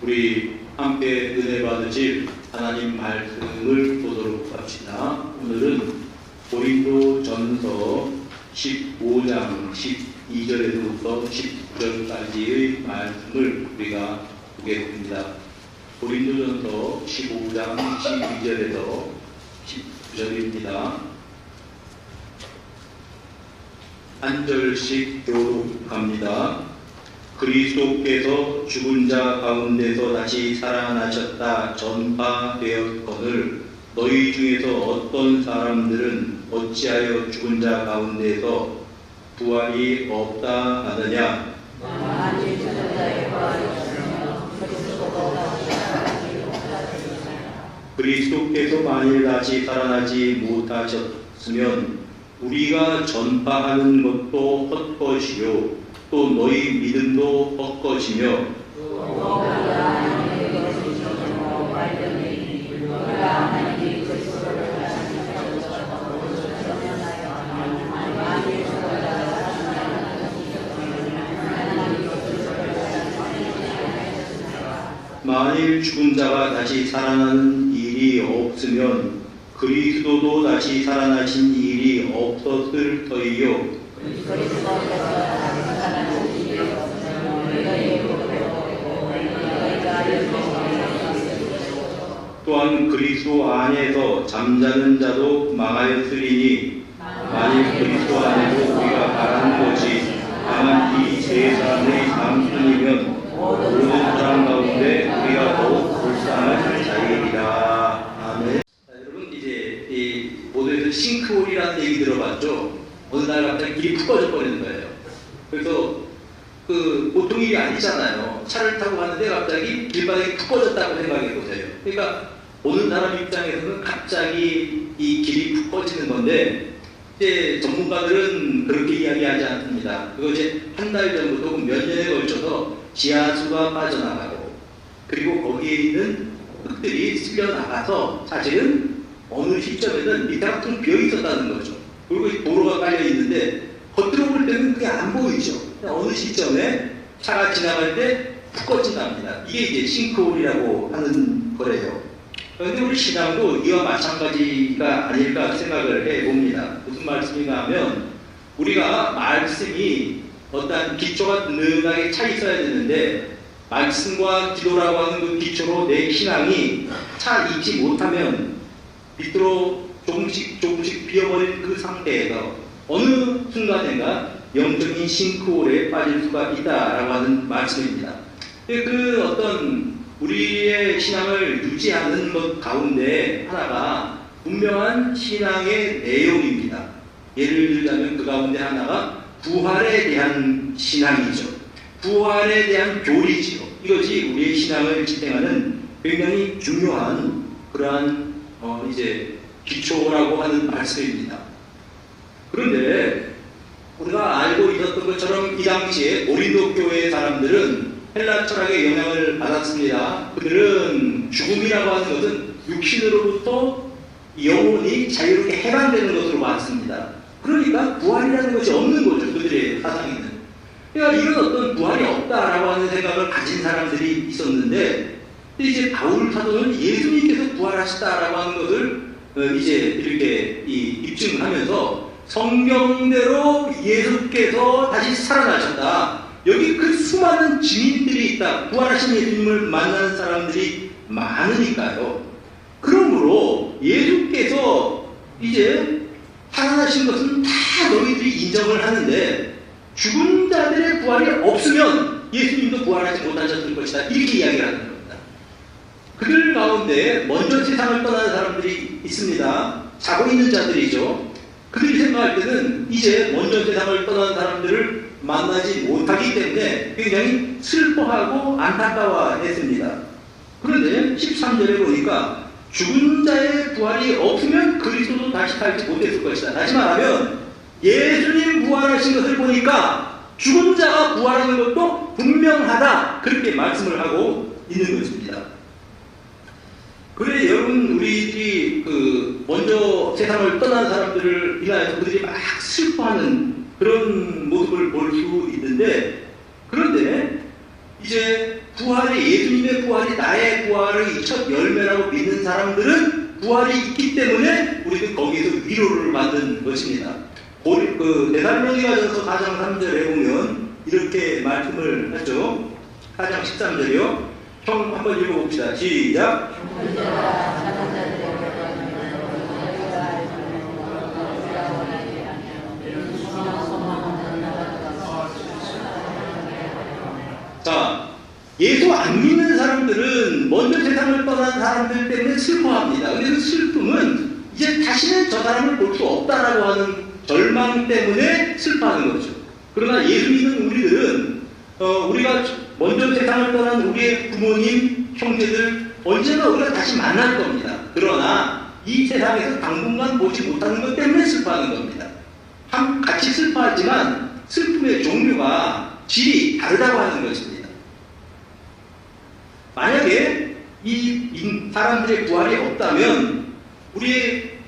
우리 함께 은혜 받으실 하나님 말씀을 보도록 합시다. 오늘은 고린도전서 15장 12절에서부터 19절까지의 말씀을 우리가 보겠습니다. 고린도전서 15장 12절에서 19절입니다. 한 절씩 교독합니다. 그리스도께서 죽은 자 가운데서 다시 살아나셨다 전파되었거늘 너희 중에서 어떤 사람들은 어찌하여 죽은 자 가운데서 부활이 없다 하느냐. 그리스도께서 만일 다시 살아나지 못하셨으면 우리가 전파하는 것도 헛것이요 또 너희 믿음도 헛것이며 만일 죽은 자가 다시 살아나는 일이 없으면 그리스도도 다시 살아나신 일이 없었을 터이요. 또한 그리스도 안에서 잠자는 자도 망하였으리니 만일 그리스도 안에서 우리가 바라는 것이 다만 이 세 사람의 삶뿐이면 모든 사람 가운데 우리가 더욱 불쌍한 자이리라. 아멘. 여러분 이제 이 모두에서 싱크홀이라는 얘기 들어봤죠? 어느 날 갑자기 길이 푹 꺼져 버리는 거예요. 그래서 그 보통 일이 아니잖아요. 차를 타고 가는데 갑자기 길바닥이 푹 꺼졌다고 생각해 보세요. 그러니까 오는 사람 입장에서는 갑자기 이 길이 푹 꺼지는 건데 이제 전문가들은 그렇게 이야기하지 않습니다. 그거 이제 한 달 전부터 몇 년에 걸쳐서 지하수가 빠져나가고 그리고 거기에 있는 흙들이 쓸려 나가서 사실은 어느 시점에는 밑에가 텅 비어 있었다는 거죠. 그리고 도로가 깔려 있는데 겉으로 볼 때는 그게 안 보이죠. 어느 시점에 차가 지나갈 때 푹 꺼진답니다. 이게 이제 싱크홀이라고 하는 거래요. 그런데 우리 신앙도 이와 마찬가지가 아닐까 생각을 해봅니다. 무슨 말씀인가 하면 우리가 말씀이 어떤 기초가 든든하게 차 있어야 되는데 말씀과 기도라고 하는 그 기초로 내 신앙이 차 있지 못하면 밑으로 조금씩 비어버린 그 상태에서 어느 순간인가 영적인 싱크홀에 빠질 수가 있다라고 하는 말씀입니다. 그 어떤 우리의 신앙을 유지하는 것 가운데 하나가 분명한 신앙의 내용입니다. 예를 들자면 그 가운데 하나가 부활에 대한 신앙이죠. 부활에 대한 교리지요. 이것이 우리의 신앙을 지탱하는 굉장히 중요한 그러한 이제 기초라고 하는 말씀입니다. 그런데 우리가 알고 있었던 것처럼 이 당시에 고린도 교회의 사람들은 헬라 철학의 영향을 받았습니다. 그들은 죽음이라고 하는 것은 육신으로부터 영혼이 자유롭게 해방되는 것으로 봤습니다. 그러니까 부활이라는 것이 없는 거죠. 그들의 사상에는. 그러니까 이런 어떤 부활이 없다라고 하는 생각을 가진 사람들이 있었는데 이제 바울 사도는 예수님께서 부활하셨다라고 하는 것을 이제 이렇게 입증하면서 성경대로 예수께서 다시 살아나셨다. 여기 그 수많은 증인들이 있다. 부활하신 예수님을 만나는 사람들이 많으니까요. 그러므로 예수께서 이제 살아나신 것은 다 너희들이 인정을 하는데 죽은 자들의 부활이 없으면 예수님도 부활하지 못하셨을 것이다. 이렇게 이야기를 하는 겁니다. 그들 가운데 먼저 세상을 떠나는 사람들이 있습니다. 자고 있는 자들이죠. 그들이 생각할 때는 이제 먼저 세상을 떠나는 사람들을 만나지 못하기 때문에 굉장히 슬퍼하고 안타까워했습니다. 그런데 13절에 보니까 죽은 자의 부활이 없으면 그리스도도 다시 살지 못했을 것이다. 다시 말하면 예수님 부활하신 것을 보니까 죽은 자가 부활하는 것도 분명하다. 그렇게 말씀을 하고 있는 것입니다. 그래 여러분 우리들이 먼저 세상을 떠난 사람들을 인하여서 그들이 막 슬퍼하는 그런 모습을 볼 수 있는데 그런데 이제 부활이, 예수님의 부활이 나의 부활의 첫 열매라고 믿는 사람들은 부활이 있기 때문에 우리는 거기에서 위로를 받는 것입니다. 데살로니가전서 4장 3절에 보면 이렇게 말씀을 하죠. 4장 13절이요. 형 한번 읽어봅시다. 시작. 자, 예수 안 믿는 사람들은 먼저 세상을 떠난 사람들 때문에 슬퍼합니다. 근데 그 슬픔은 이제 다시는 저 사람을 볼 수 없다라고 하는 절망 때문에 슬퍼하는 거죠. 그러나 예수 믿는 우리들은 우리가 먼저 세상을 떠난 우리의 부모님, 형제들 언젠가 우리가 다시 만날 겁니다. 그러나 이 세상에서 당분간 보지 못하는 것 때문에 슬퍼하는 겁니다. 같이 슬퍼하지만 슬픔의 종류가 질이 다르다고 하는 것입니다. 만약에 이 사람들의 부활이 없다면 우리의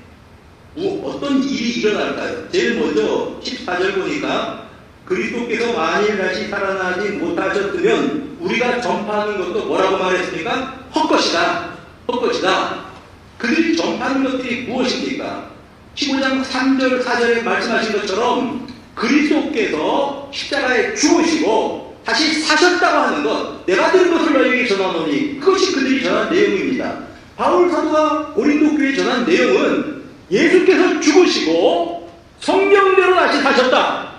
어떤 일이 일어날까요? 제일 먼저 14절 보니까 그리스도께서 만일 다시 살아나지 못하셨으면 우리가 전파하는 것도 뭐라고 말했습니까? 헛것이다. 헛것이다. 그들이 전파하는 것들이 무엇입니까? 15장 3절 4절에 말씀하신 것처럼 그리스도께서 십자가에 죽으시고 다시 사셨다고 하는 것, 내가 들은 것을 너희에게 전하노니 그것이 그들이 전한 내용입니다. 바울 사도가 고린도 교회에 전한 내용은 예수께서 죽으시고 성경대로 다시 사셨다.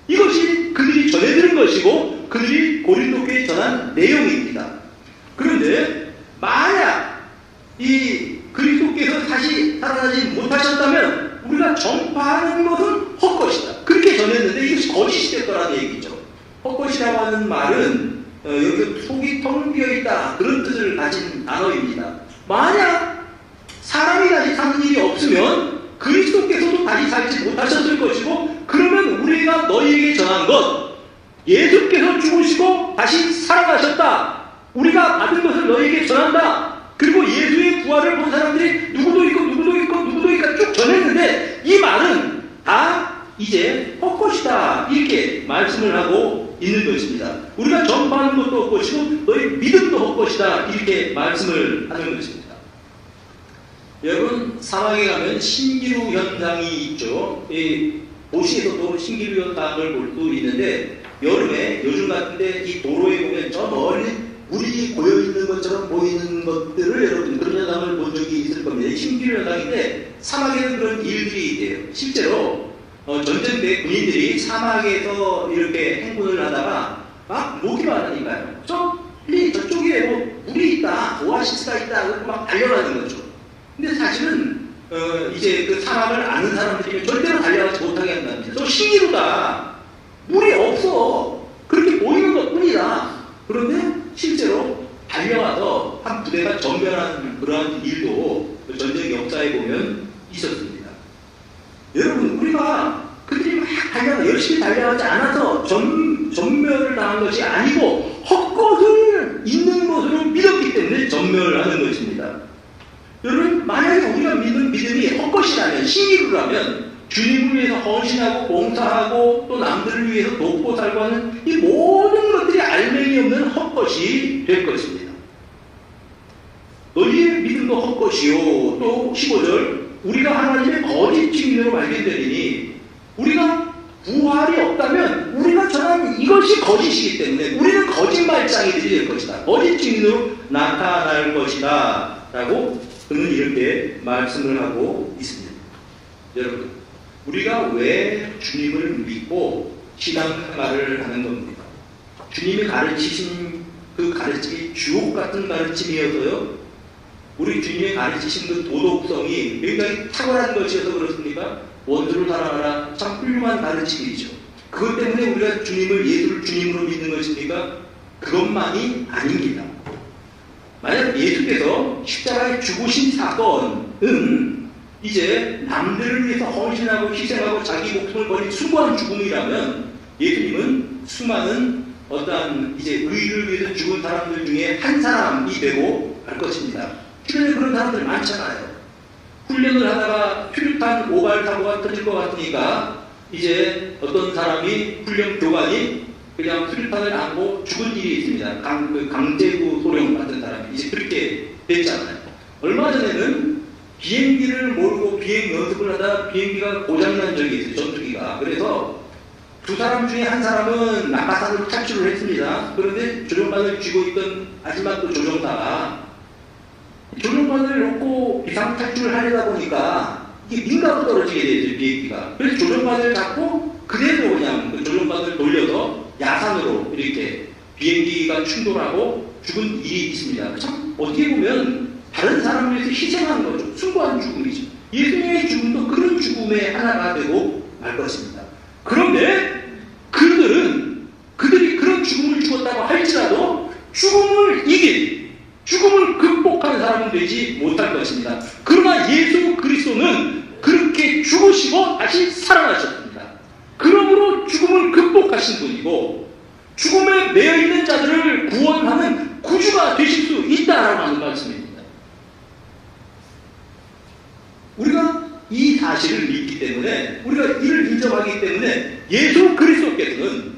이것이 그들이 전해 들은 것이고 그들이 고린도 교회에 전한 내용입니다. 그런데 만약 이 그리스도께서 다시 살아나지 못하셨다면 우리가 전파하는 것은 헛것이다. 그렇게 전했는데 이것이 거짓이 될 거라는 얘기죠. 헛것이라고 하는 말은 여기 속이 텅 비어있다 그런 뜻을 가진 단어입니다. 만약 사람이 다시 사는 일이 없으면 그리스도께서도 다시 살지 못하셨을 것이고 그러면 우리가 너희에게 전한 것 예수께서 죽으시고 다시 살아나셨다. 우리가 받은 것을 너희에게 전한다. 그리고 예수의 부활을 본 사람들이 누구도 있고 누구도 있고 누구도 있고 쭉 전했는데 이 말은 다 이제 헛것이다 이렇게 말씀을 하고 있는 것입니다. 우리가 전파하는 것도 헛것이고 너희 믿음도 헛것이다 이렇게 말씀을 하는 것입니다. 여러분 사막에 가면 신기루 현상이 있죠. 도시에서도 신기루 현상을 볼 수 있는데 여름에 요즘 같은데 이 도로에 보면 저 멀리 물이 고여있는 것처럼 보이는 것들을 여러분 그런 현상을 본 적이 있을 겁니다. 이 신기루 현상인데 사막에는 그런 일들이 있대요. 실제로 전쟁 때 군인들이 사막에서 이렇게 행군을 하다가 막 모기만 하니까요. 저쪽에 뭐 물이 있다, 오아시스가 있다, 그렇게 막 달려가는 거죠. 근데 사실은 이제 그 사막을 아는 사람들이면 절대로 달려가지 못하게 한답니다. 저 신기루다. 물이 없어. 그렇게 보이는 것 뿐이다. 그런데 실제로 달려와서 한 부대가 전멸하는 그러한 일도 전쟁 역사에 보면 있었습니다. 여러분 우리가 그들이 막 열심히 달려가지 않아서 전멸을 당한 것이 아니고 헛것을 있는 것으로 믿었기 때문에 전멸하는 것입니다. 여러분 만약에 우리가 믿는 믿음이 헛것이라면 신기루라면 주님을 위해서 헌신하고 봉사하고 또 남들을 위해서 돕고 살고 하는 이 모든 것들이 알맹이 없는 헛것이 될 것입니다. 너희의 믿음도 헛것이요. 또 15절 우리가 하나님의 거짓 증인으로 발견되리니 우리가 부활이 없다면 우리가 전하는 이것이 거짓이기 때문에 우리는 거짓말장이들이 될 것이다. 거짓 증인으로 나타날 것이다 라고 그는 이렇게 말씀을 하고 있습니다. 여러분 우리가 왜 주님을 믿고 신앙생활을 하는 겁니까? 주님이 가르치신 그 가르침이 주옥 같은 가르침이어서요? 우리 주님이 가르치신 그 도덕성이 굉장히 탁월한 것이어서 그렇습니까? 원수를 사랑하라 참 훌륭한 가르침이죠. 그것 때문에 우리가 예수를 주님으로 믿는 것입니까? 그것만이 아닙니다. 만약 예수께서 십자가에 죽으신 사건은 이제 남들을 위해서 헌신하고 희생하고 자기 목숨을 버린 숭고한 죽음이라면 예수님은 수많은 어떠한 이제 의를 위해서 죽은 사람들 중에 한 사람이 되고 갈 것입니다. 주변에 그런 사람들 많잖아요. 훈련을 하다가 수류탄 오발 사고가 터질 것 같으니까 이제 어떤 사람이 훈련 교관이 그냥 수류탄을 안고 죽은 일이 있습니다. 강제구 소령 같은 사람이 이제 그렇게 됐잖아요. 얼마 전에는 비행기를 몰고 비행 연습을 하다 비행기가 고장난 적이 있어요. 전투기가. 그래서 두 사람 중에 한 사람은 낙하산으로 탈출을 했습니다. 그런데 조종관을 쥐고 있던 아줌마 또 조종사가 조종관을 놓고 비상 탈출을 하려다 보니까 이게 민가로 떨어지게 되죠, 비행기가. 그래서 조종관을 잡고 그대로 그냥 그 조종관을 돌려서 야산으로 이렇게 비행기가 충돌하고 죽은 일이 있습니다. 참 어떻게 보면 다른 사람을 위해서 희생한 거죠. 숭고한 죽음이죠. 예수님의 죽음도 그런 죽음의 하나가 되고 말 것입니다. 그런데 그들이 그런 죽음을 죽었다고 할지라도 죽음을 이긴, 죽음을 극복하는 사람은 되지 못할 것입니다. 그러나 예수 그리스도는 그렇게 죽으시고 다시 살아나셨습니다. 그러므로 죽음을 극복하신 분이고 죽음에 매여있는 자들을 구원하는 구주가 되실 수 있다라고 하는 말씀입니다. 우리가 이 사실을 믿기 때문에, 우리가 이를 인정하기 때문에 예수 그리스도께서는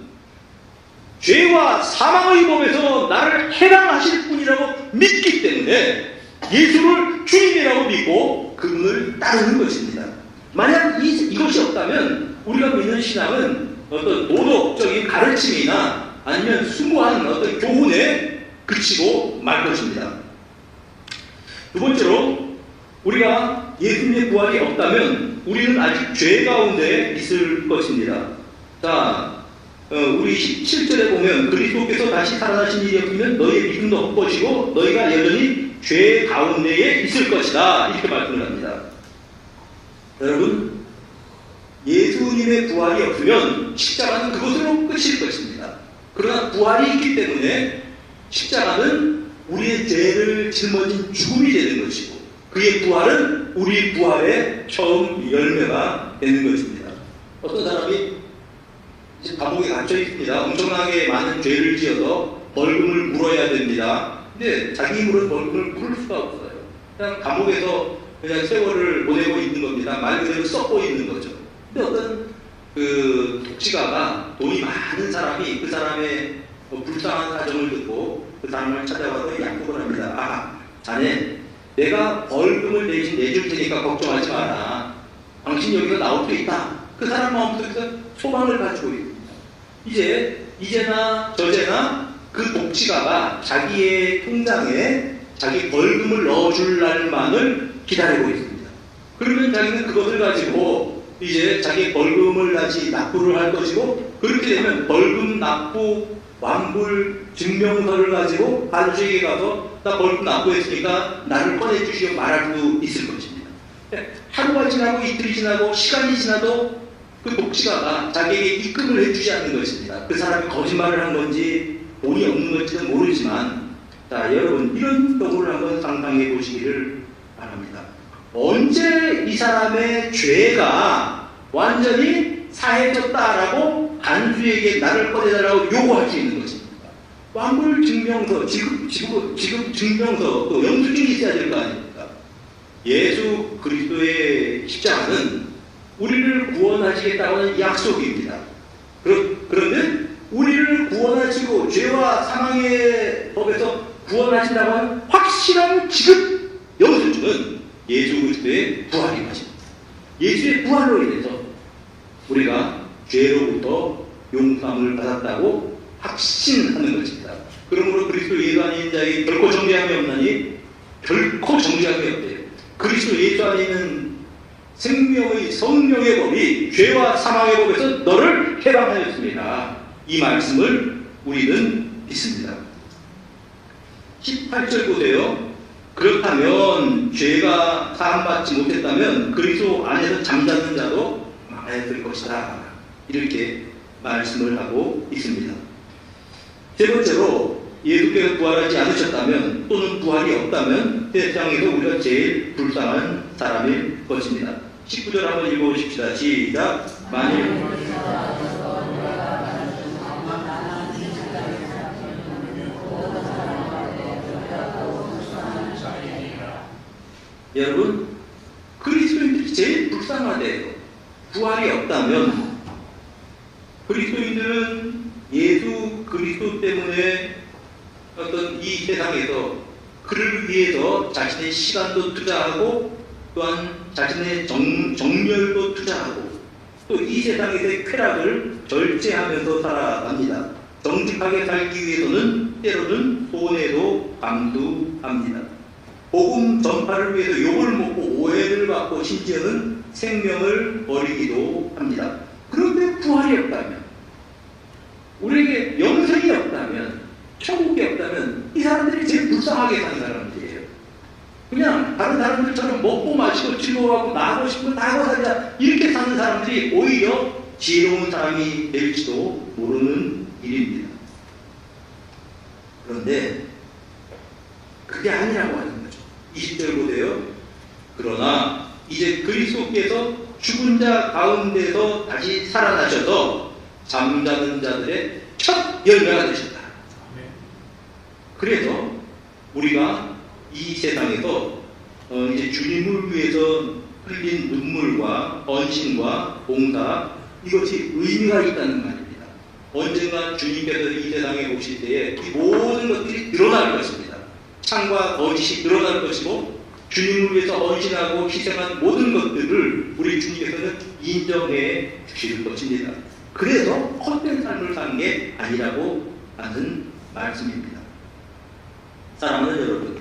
죄와 사망의 법에서 나를 해방하실 분이라고 믿기 때문에 예수를 주님이라고 믿고 그분을 따르는 것입니다. 만약 이것이 없다면 우리가 믿는 신앙은 어떤 도덕적인 가르침이나 아니면 숭고한 어떤 교훈에 그치고 말 것입니다. 두 번째로, 우리가 예수님의 부활이 없다면 우리는 아직 죄 가운데 있을 것입니다. 자, 우리 17절에 보면 그리스도께서 다시 살아나신 일이 없으면 너희의 믿음도 헛것이고 너희가 여전히 죄 가운데에 있을 것이다, 이렇게 말씀을 합니다. 여러분, 예수님의 부활이 없으면 십자가는 그것으로 끝일 것입니다. 그러나 부활이 있기 때문에 십자가는 우리의 죄를 짊어진 죽음이 되는 것이고 그의 부활은 우리 부활의 처음 열매가 되는 것입니다. 어떤 사람이 감옥에 갇혀 있습니다. 엄청나게 많은 죄를 지어서 벌금을 물어야 됩니다. 근데 자기 힘으로 벌금을 물을 수가 없어요. 그냥 감옥에서 그냥 세월을 보내고 있는 겁니다. 말 그대로 썩고 있는 거죠. 근데 어떤 그 독지가가 돈이 많은 사람이 그 사람의 불쌍한 사정을 듣고 그 사람을 찾아와서 약속을 합니다. 아, 자네, 내가 벌금을 대신 내줄 테니까 걱정하지 마라. 당신 여기서 나올 수 있다. 그 사람 마음속에서 소망을 가지고 있습니다. 이제나 저제나 그 독지가가 자기의 통장에 자기 벌금을 넣어줄 날만을 기다리고 있습니다. 그러면 자기는 그것을 가지고 이제 자기 벌금을 다시 납부를 할 것이고, 그렇게 되면 벌금 납부 완불 증명서를 가지고 관주에게 가서 나 벌금 납부했으니까 나를 꺼내주시오 말할 수 있을 것입니다. 하루가 지나고 이틀이 지나고 시간이 지나도 그 독지가가 자기에게 입금을 해주지 않는 것입니다. 그 사람이 거짓말을 한 건지 돈이 없는 건지는 모르지만, 자, 여러분, 이런 경우를 한번 상상해 보시기를 바랍니다. 언제 이 사람의 죄가 완전히 사해졌다라고 간수에게 나를 꺼내달라고 요구할 수 있는 것입니다. 완불 증명서, 지급 증명서, 또 영수증이 있어야 될 거 아닙니까? 예수 그리스도의 십자가는 우리를 구원하시겠다고 하는 약속입니다. 그런데 우리를 구원하시고 죄와 사망의 법에서 구원하신다고 하는 확실한 지급 영수증은 예수 그리스도의 부활인 것입니다. 예수의 부활로 인해서 우리가 죄로부터 용서함을 받았다고 확신하는 것입니다. 그러므로 그리스도 예수 아닌 자에게 결코 정죄함이 없나니 결코 정죄함이 없대요. 그리스도 예수 안에 있는 생명의 성령의 법이 죄와 사망의 법에서 너를 해방하였습니다. 이 말씀을 우리는 믿습니다. 18절 보세요. 그렇다면 죄가 사함받지 못했다면 그리스도 안에서 잠자는 자도 망하였을 것이다, 이렇게 말씀을 하고 있습니다. 세 번째로, 예수께서 부활하지 않으셨다면 또는 부활이 없다면 세상에서 우리가 제일 불쌍한 사람일 것입니다. 19절 한번 읽어보십시다. 시작. 만일 여러분, 그리스도인들이 제일 불쌍하대요. 부활이 없다면 그리스도인들은 예수 이 세상에서 그를 위해서 자신의 시간도 투자하고 또한 자신의 정열도 투자하고 또 이 세상에서의 쾌락을 절제하면서 살아갑니다. 정직하게 살기 위해서는 때로는 손해도 감수합니다. 복음 전파를 위해서 욕을 먹고 오해를 받고 심지어는 생명을 버리기도 합니다. 그런데 부활이 없다면, 우리에게 영생이 없다면, 천국이 없다면 이 사람들이 제일 불쌍하게 사는 사람들이에요. 그냥 다른 사람들처럼 먹고 마시고 즐거워하고 나고 싶으면 나고 살자 이렇게 사는 사람들이 오히려 지혜로운 사람이 될지도 모르는 일입니다. 그런데 그게 아니라고 하는 거죠. 20절 보세요. 그러나 이제 그리스도께서 죽은 자 가운데서 다시 살아나셔서 잠자는 자들의 첫 열매가 되셨다. 그래서 우리가 이 세상에서 이제 주님을 위해서 흘린 눈물과 헌신과 봉사, 이것이 의미가 있다는 말입니다. 언젠가 주님께서 이 세상에 오실 때에 이 모든 것들이 드러날 것입니다. 창과 거짓이 드러날 것이고 주님을 위해서 헌신하고 희생한 모든 것들을 우리 주님께서는 인정해 주실 것입니다. 그래서 헛된 삶을 사는 게 아니라고 하는 말씀입니다. 사랑하는 여러분,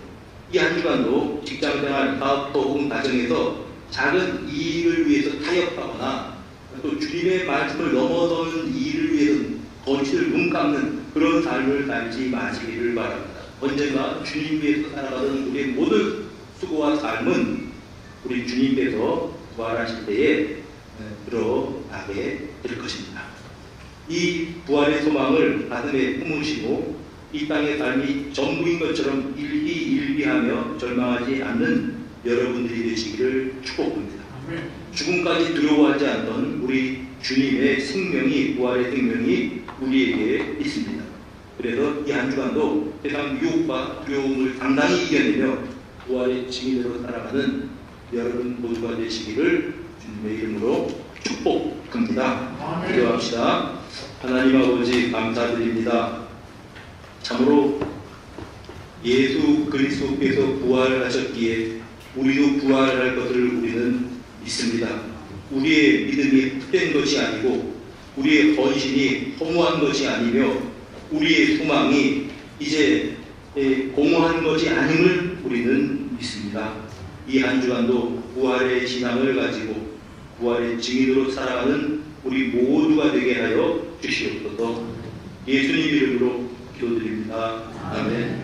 이 한 주간도 직장생활, 사업도 혹은 가정에서 작은 이익을 위해서 타협하거나 또 주님의 말씀을 넘어서는 일을 위해서 거짓을 눈 감는 그런 삶을 살지 마시기를 바랍니다. 언젠가 주님 위해서 살아가는 우리의 모든 수고와 삶은 우리 주님께서 부활하실 때에 드러나게 될 것입니다. 이 부활의 소망을 가슴에 품으시고 이 땅의 삶이 전부인 것처럼 일기일비하며 절망하지 않는 여러분들이 되시기를 축복합니다. 죽음까지 두려워하지 않던 우리 주님의 생명이, 부활의 생명이 우리에게 있습니다. 그래서 이 한 주간도 세상 유혹과 두려움을 당당히 이겨내며 부활의 증인으로 살아가는 여러분 모두가 되시기를 주님의 이름으로 축복합니다. 기도합시다. 하나님 아버지 감사드립니다. 참으로 예수 그리스도께서 부활하셨기에 우리도 부활할 것을 우리는 믿습니다. 우리의 믿음이 헛된 것이 아니고 우리의 헌신이 허무한 것이 아니며 우리의 소망이 이제 공허한 것이 아님을 우리는 믿습니다. 이 한 주간도 부활의 신앙을 가지고 부활의 증인으로 살아가는 우리 모두가 되게 하여 주시옵소서. 예수님 이름으로 기도드립니다. 아멘.